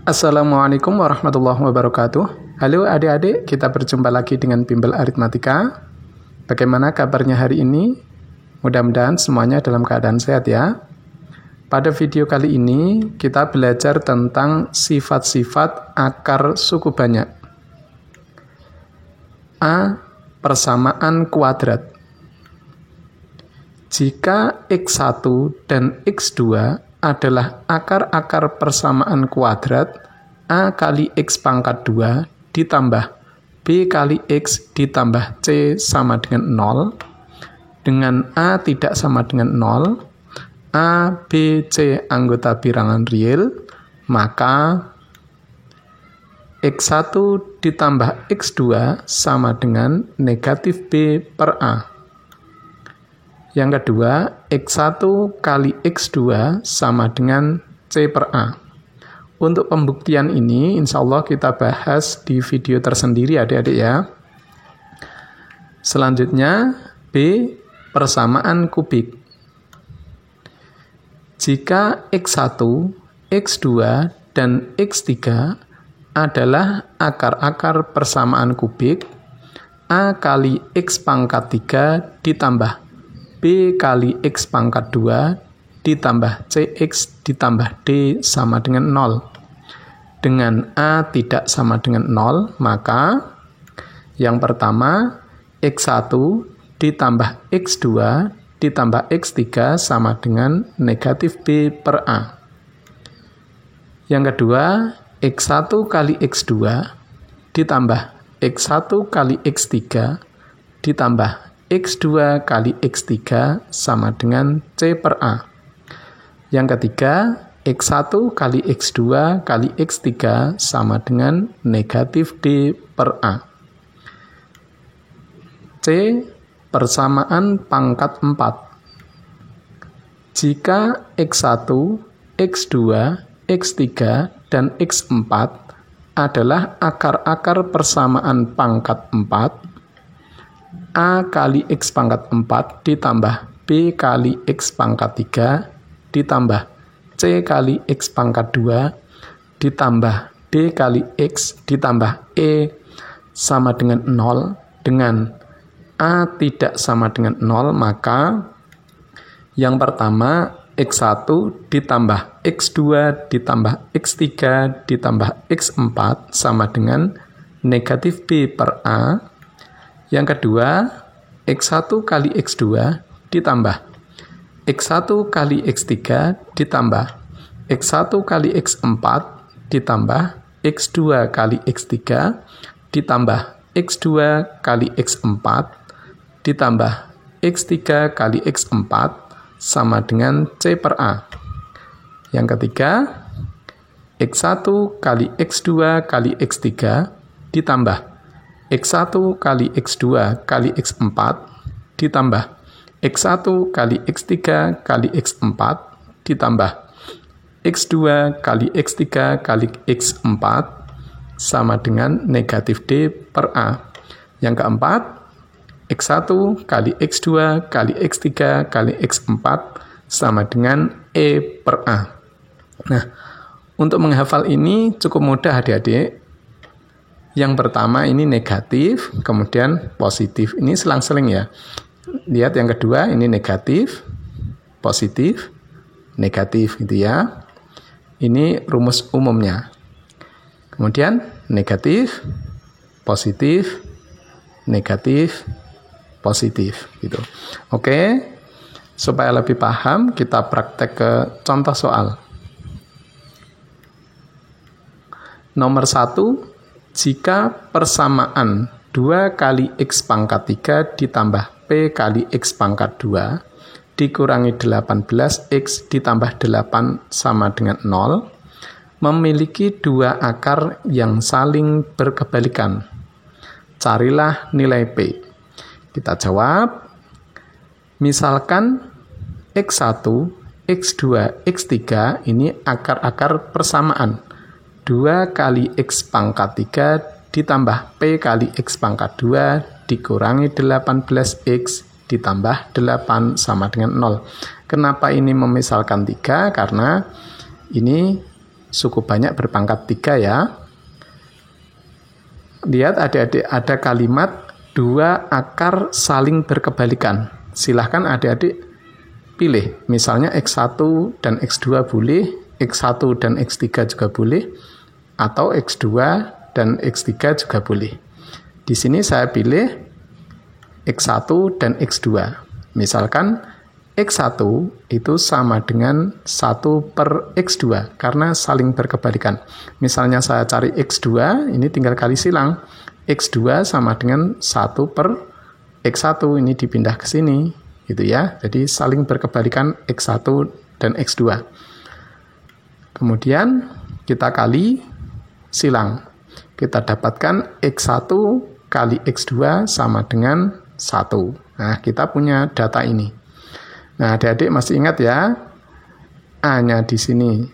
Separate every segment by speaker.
Speaker 1: Assalamualaikum warahmatullahi wabarakatuh. Halo adik-adik, kita berjumpa lagi dengan Bimbel Aritmatika. Bagaimana kabarnya hari ini? Mudah-mudahan semuanya dalam keadaan sehat ya. Pada video kali ini, kita belajar tentang sifat-sifat akar suku banyak. A. Persamaan kuadrat. Jika X1 dan X2 adalah akar-akar persamaan kuadrat, A kali X pangkat 2 ditambah B kali X ditambah C sama dengan 0, dengan A tidak sama dengan 0, A, B, C anggota bilangan real, maka X1 ditambah X2 sama dengan negatif B per A. Yang kedua, X1 kali X2 sama dengan C per A. Untuk pembuktian ini, insya Allah kita bahas di video tersendiri adik-adik ya. Selanjutnya, B. Persamaan kubik. Jika X1, X2, dan X3 adalah akar-akar persamaan kubik, A kali X pangkat 3 ditambah B kali X pangkat 2 ditambah CX ditambah D sama dengan 0. Dengan A tidak sama dengan 0, maka yang pertama X1 ditambah X2 ditambah X3 sama dengan negatif B per A. Yang kedua, X1 kali X2 ditambah X1 kali X3 ditambah X2 kali X3 sama dengan C per A. Yang ketiga, X1 kali X2 kali X3 sama dengan negatif D per A. C. Persamaan pangkat 4. Jika X1, X2, X3, dan X4 adalah akar-akar persamaan pangkat 4, A kali X pangkat 4 ditambah B kali X pangkat 3 ditambah C kali X pangkat 2 ditambah D kali X ditambah E sama dengan 0, dengan A tidak sama dengan 0, maka yang pertama X1 ditambah X2 ditambah X3 ditambah X4 sama dengan negatif B per A. Yang kedua, X1 kali X2 ditambah X1 kali X3 ditambah X1 kali X4 ditambah X2 kali X3 ditambah X2 kali X4 ditambah X3 kali X4 sama dengan C per A. Yang ketiga, X1 kali X2 kali X3 ditambah X1 kali X2 kali X4 ditambah X1 kali X3 kali X4 ditambah X2 kali X3 kali X4 sama dengan negatif D per A. Yang keempat, X1 kali X2 kali X3 kali X4 sama dengan E per A. Nah, untuk menghafal ini cukup mudah adik-adik. Yang pertama ini negatif, kemudian positif. Ini selang-seling ya. Lihat yang kedua, ini negatif, positif, negatif gitu ya. Ini rumus umumnya. Kemudian negatif, positif, negatif, positif gitu. Oke, supaya lebih paham kita praktek ke contoh soal. Nomor 1, jika persamaan 2 kali X pangkat 3 ditambah P kali X pangkat 2 dikurangi 18X ditambah 8 sama dengan 0, memiliki dua akar yang saling berkebalikan. Carilah nilai P. Kita jawab, misalkan X1, X2, X3 ini akar-akar persamaan. 2 kali X pangkat 3 ditambah P kali X pangkat 2 dikurangi 18X ditambah 8 sama dengan 0. Kenapa ini memisalkan 3? Karena ini suku banyak berpangkat 3 ya. Lihat adik-adik, ada kalimat 2 akar saling berkebalikan. Silahkan adik-adik pilih. Misalnya X1 dan X2 boleh, X1 dan X3 juga boleh, atau X2 dan X3 juga boleh. Di sini saya pilih X1 dan X2. Misalkan X1 itu sama dengan 1 per X2 karena saling berkebalikan. Misalnya saya cari X2, ini tinggal kali silang. X2 sama dengan 1 per X1, ini dipindah ke sini, gitu ya. Jadi saling berkebalikan X1 dan X2. Kemudian kita kali silang. Kita dapatkan X1 kali X2 sama dengan 1. Nah, kita punya data ini. Nah, adik-adik masih ingat ya, A-nya di sini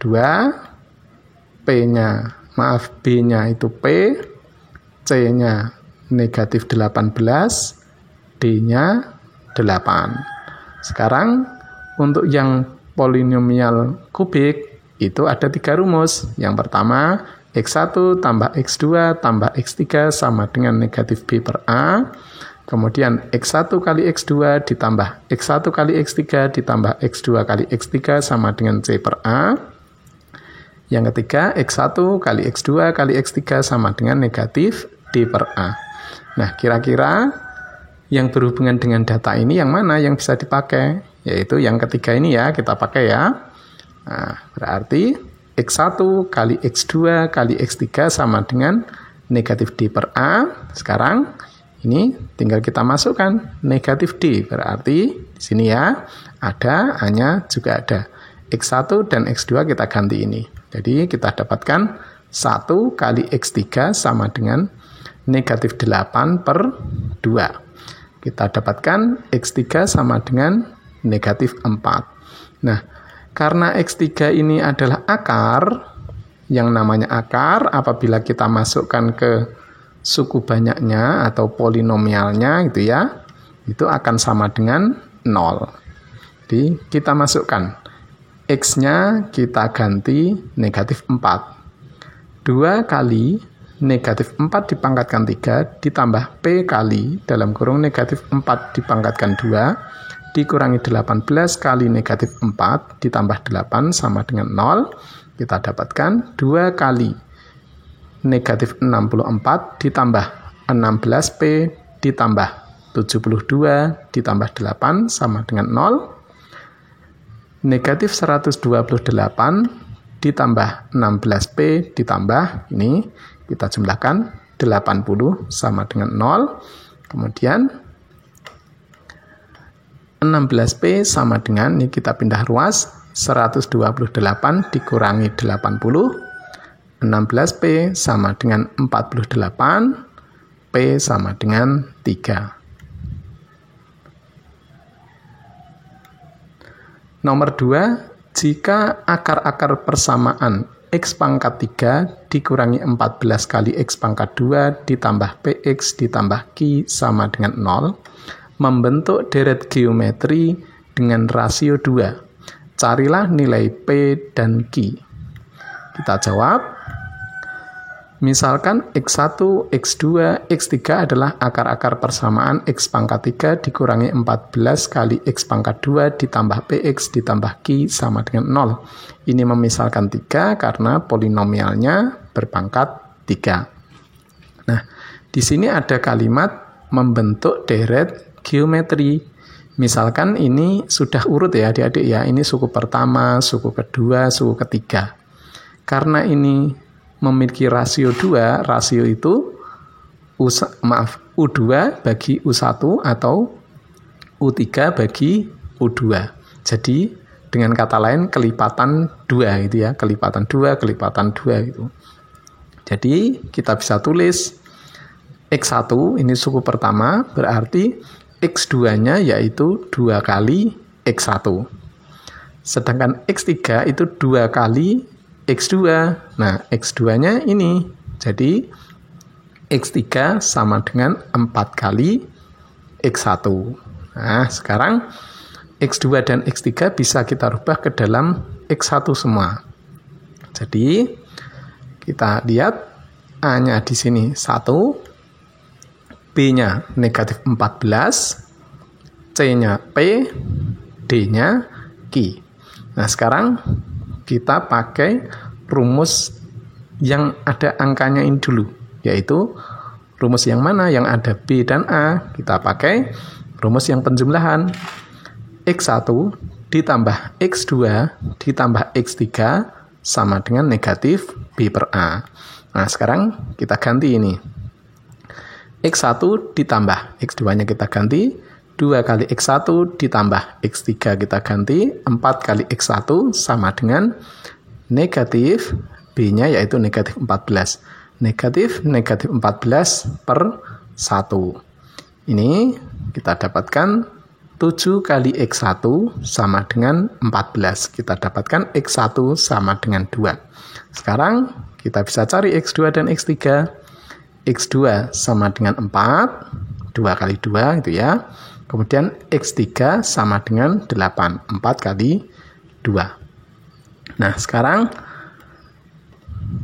Speaker 1: 2, B-nya itu P, C-nya negatif 18, D-nya 8. Sekarang, untuk yang polinomial kubik, itu ada 3 rumus. Yang pertama, X1 tambah X2 tambah X3 sama dengan negatif B per A. Kemudian X1 kali X2 ditambah X1 kali X3 ditambah X2 kali X3 sama dengan C per A. Yang ketiga, X1 kali X2 kali X3 sama dengan negatif D per A. Nah, kira-kira yang berhubungan dengan data ini yang mana yang bisa dipakai? Yaitu yang ketiga ini ya, kita pakai ya. Nah, berarti X1 kali X2 kali X3 sama dengan negatif D per A. Sekarang ini tinggal kita masukkan negatif D, berarti di sini ya ada, A-nya juga ada. X1 dan X2 kita ganti ini. Jadi kita dapatkan 1 kali X3 sama dengan negatif 8 per 2. Kita dapatkan X3 sama dengan negatif 4. Nah, karena X3 ini adalah akar, yang namanya akar apabila kita masukkan ke suku banyaknya atau polinomialnya gitu ya, itu akan sama dengan 0. Jadi kita masukkan X-nya kita ganti negatif 4. 2 kali negatif 4 dipangkatkan 3 ditambah P kali dalam kurung negatif 4 dipangkatkan 2 dikurangi 18 kali negatif 4 ditambah 8 sama dengan 0. Kita dapatkan 2 kali negatif 64 ditambah 16P ditambah 72 ditambah 8 sama dengan 0. Negatif 128 ditambah 16P ditambah, ini kita jumlahkan 80 sama dengan 0. Kemudian 16P sama dengan, ini kita pindah ruas, 128 dikurangi 80. 16P sama dengan 48, P sama dengan 3. Nomor 2, jika akar-akar persamaan X pangkat 3 dikurangi 14 kali X pangkat 2 ditambah PX ditambah Q sama dengan 0, membentuk deret geometri dengan rasio 2. Carilah nilai P dan Q. Kita jawab. Misalkan X1, X2, X3 adalah akar-akar persamaan X pangkat 3 dikurangi 14 kali X pangkat 2 ditambah PX ditambah Q sama dengan 0. Ini memisalkan 3 karena polinomialnya berpangkat 3. Nah, di sini ada kalimat membentuk deret geometri. Misalkan ini sudah urut ya adik-adik ya, ini suku pertama, suku kedua, suku ketiga. Karena ini memiliki rasio 2, rasio itu U2 bagi U1 atau U3 bagi U2. Jadi dengan kata lain kelipatan 2 gitu ya, kelipatan 2 gitu. Jadi kita bisa tulis X1 ini suku pertama, berarti X2-nya yaitu 2 kali X1. Sedangkan X3 itu 2 kali X2. Nah, X2-nya ini. Jadi, X3 sama dengan 4 kali X1. Nah, sekarang X2 dan X3 bisa kita rubah ke dalam X1 semua. Jadi kita lihat A-nya di sini 1, B-nya negatif 14, C-nya P, D-nya Q. Nah, sekarang kita pakai rumus yang ada angkanya ini dulu, yaitu rumus yang mana? Yang ada B dan A. Kita pakai rumus yang penjumlahan. X1 ditambah X2 ditambah X3 sama dengan negatif B per A. Nah, sekarang kita ganti ini. X1 ditambah X2-nya kita ganti, 2 kali X1 ditambah X3 kita ganti, 4 kali X1 sama dengan negatif B-nya yaitu negatif 14. Negatif 14 per 1. Ini kita dapatkan 7 kali X1 sama dengan 14. Kita dapatkan X1 sama dengan 2. Sekarang kita bisa cari X2 dan X3. X2 sama dengan 4. 2 kali 2 gitu ya. Kemudian X3 sama dengan 8. 4 kali 2. Nah, sekarang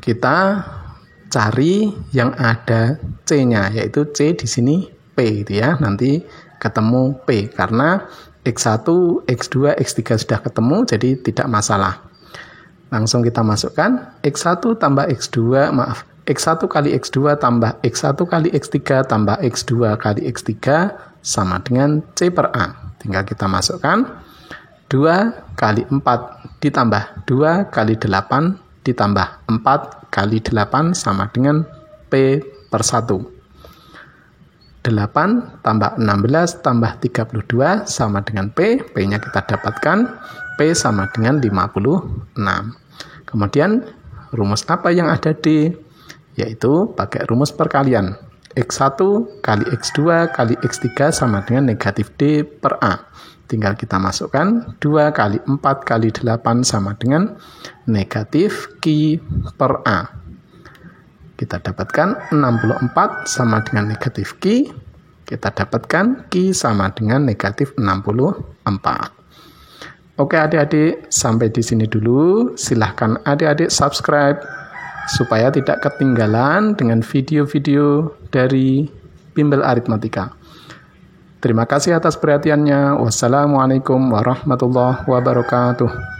Speaker 1: kita cari yang ada C-nya, yaitu C di sini P gitu ya. Nanti ketemu P karena X1, X2, X3 sudah ketemu, jadi tidak masalah. Langsung kita masukkan X1 tambah X2, X1 kali X2 tambah X1 kali X3 tambah X2 kali X3 sama dengan C per A. Tinggal kita masukkan 2 kali 4 ditambah 2 kali 8 ditambah 4 kali 8 sama dengan P per 1. 8 tambah 16 tambah 32 sama dengan P. P-nya kita dapatkan P sama dengan 56. Kemudian rumus apa yang ada D? Yaitu pakai rumus perkalian. X1 kali X2 kali X3 sama dengan negatif D per A. Tinggal kita masukkan 2 kali 4 kali 8 sama dengan negatif Q per A. Kita dapatkan 64 sama dengan negatif Q. Kita dapatkan Q sama dengan negatif 64. Oke adik-adik, sampai di sini dulu. Silahkan adik-adik subscribe supaya tidak ketinggalan dengan video-video dari Bimbel Aritmatika. Terima kasih atas perhatiannya. Wassalamualaikum warahmatullahi wabarakatuh.